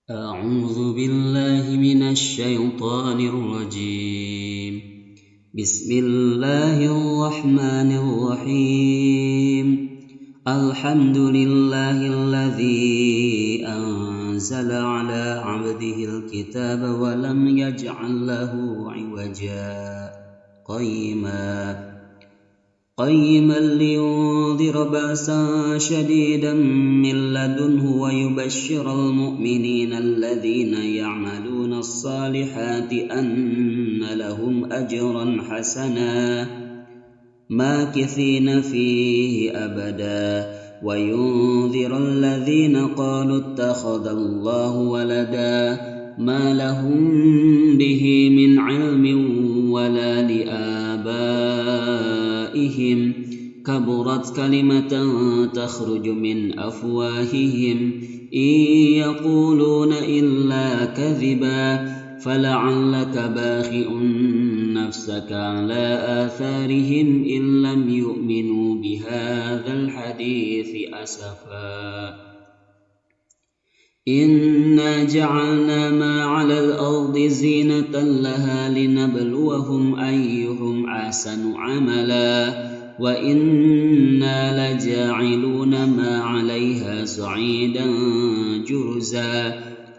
أعوذ بالله من الشيطان الرجيم. بسم الله الرحمن الرحيم. الحمد لله الذي أنزل على عبده الكتاب ولم يجعل له عوجا قيما لينذر بأسا شديدا من لدنه ويبشر المؤمنين الذين يعملون الصالحات أن لهم أجرا حسنا ماكثين فيه أبدا وينذر الذين قالوا اتخذ الله ولدا ما لهم به من علم ولا لآبائهم كبرت كلمة تخرج من أفواههم إن يقولون إلا كذبا فلعلك باخئ نفسك على آثارهم إن لم يؤمنوا بهذا الحديث أسفا إنا جعلنا ما على الأرض زينة لها لنبلوهم أيهم أحسن عملا وإنا لجاعلون ما عليها صعيدا جرزا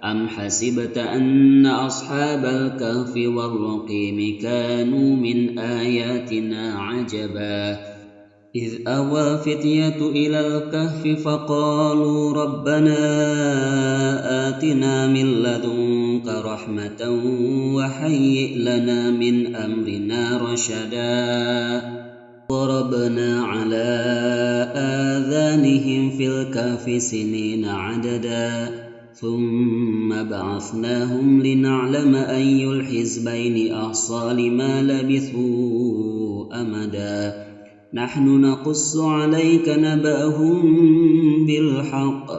أم حسبت أن أصحاب الكهف والرقيم كانوا من آياتنا عجبا إذ أوى فتية إلى الكهف فقالوا ربنا آتنا من لدنك رحمة وهيئ لنا من أمرنا رشدا ضربنا على آذانهم في الكهف سنين عددا ثم بعثناهم لنعلم أي الحزبين أحصى لما لبثوا أمدا نحن نقص عليك نبأهم بالحق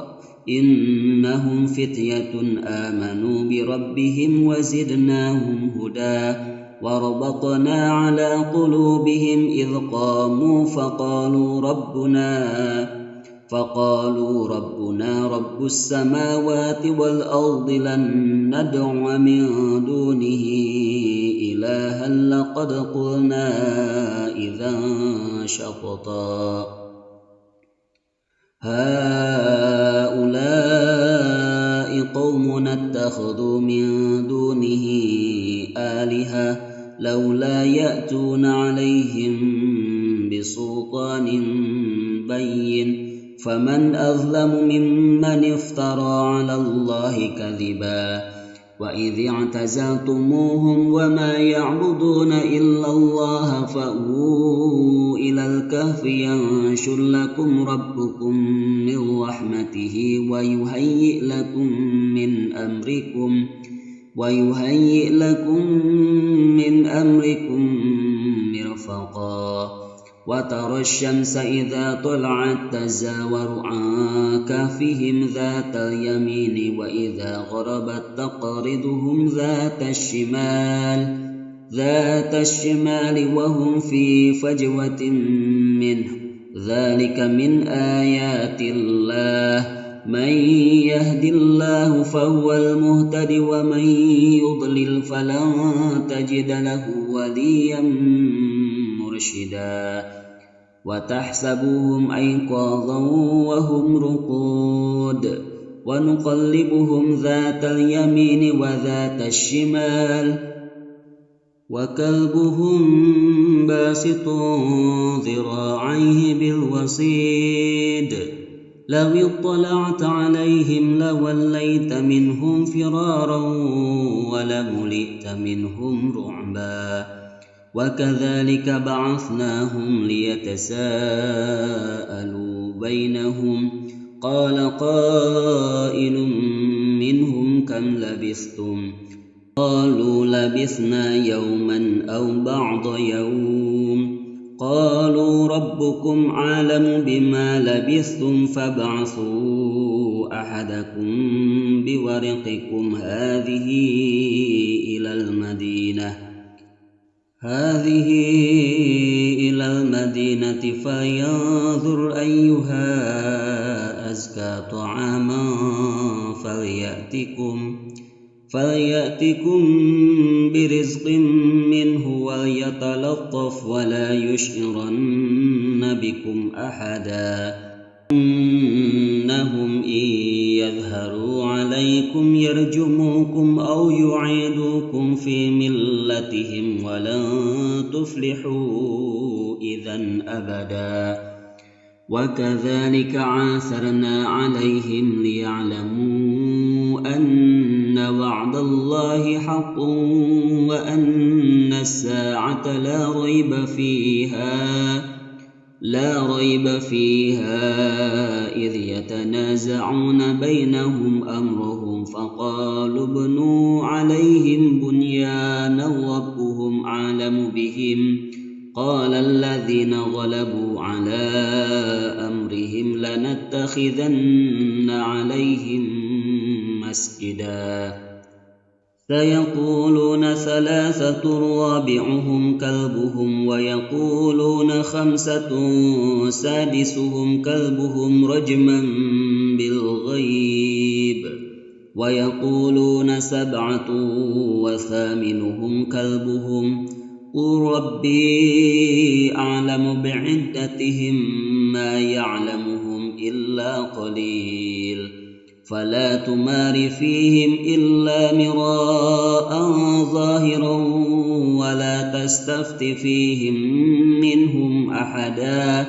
إنهم فتية آمنوا بربهم وزدناهم هدى وربطنا على قلوبهم إذ قاموا فقالوا ربنا رب السماوات والأرض لن ندع من دونه إلها لقد قلنا إذا شططا هؤلاء قومنا اتخذوا من دونه آلهة لولا يأتون عليهم بسلطان بين فمن أظلم ممن افترى على الله كذبا وإذ اعتزلتموهم وما يعبدون إلا الله فأووا إلى الكهف ينشر لكم ربكم من رحمته ويهيئ لكم من أمركم مرفقا وترى الشمس إذا طلعت تزاور عن كهفهم ذات اليمين وإذا غربت تقرضهم ذات الشمال وهم في فجوة منه ذلك من آيات الله من يهد الله فهو المهتد ومن يضلل فلن تجد له وليا مرشدا وتحسبهم أيقاظا وهم رقود ونقلبهم ذات اليمين وذات الشمال وكلبهم باسط ذراعيه بالوصيد لو اطلعت عليهم لوليت منهم فرارا ولملئت منهم رعبا وكذلك بعثناهم ليتساءلوا بينهم قال قائل منهم كم لبثتم قالوا لبثنا يوما أو بعض يوم قالوا ربكم عالم بما لبثتم فابعثوا أحدكم بورقكم هذه إلى المدينة فينظر أيها أزكى طعاما فليأتكم برزق منه وليتلطف ولا يشعرن بكم أحدا إنهم إن يظهروا عليكم يرجموكم أو يعيدوكم في ملتهم ولن تفلحوا إذا أبدا وكذلك عاثرنا عليهم ليعلموا أن وعد الله حق وأن الساعة لا ريب فيها إذ يتنازعون بينهم أمرهم فقالوا ابنوا عليهم بنيانا ربهم أعلم بهم قال الذين غلبوا على أمرهم لنتخذن عليهم مسجدا سيقولون ثلاثة رابعهم كلبهم ويقولون خمسة سادسهم كلبهم رجما بالغيب ويقولون سبعة وثامنهم كلبهم قل ربي أعلم بعدتهم ما يعلمهم إلا قليل فلا تمار فيهم إلا مراء ظاهرا ولا تستفت فيهم منهم أحدا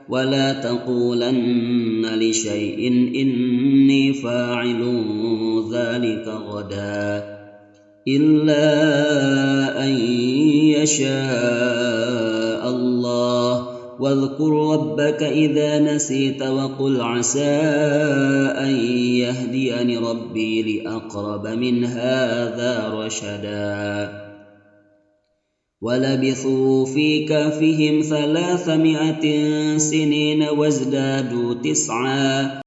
ولا تقولن لشيء إني فاعل ذلك غدا إلا أن يشاء الله واذكر ربك إذا نسيت وقل عسى أن يهديني ربي لأقرب من هذا رشدا ولبثوا في كهفهم 300 سنين وازدادوا 9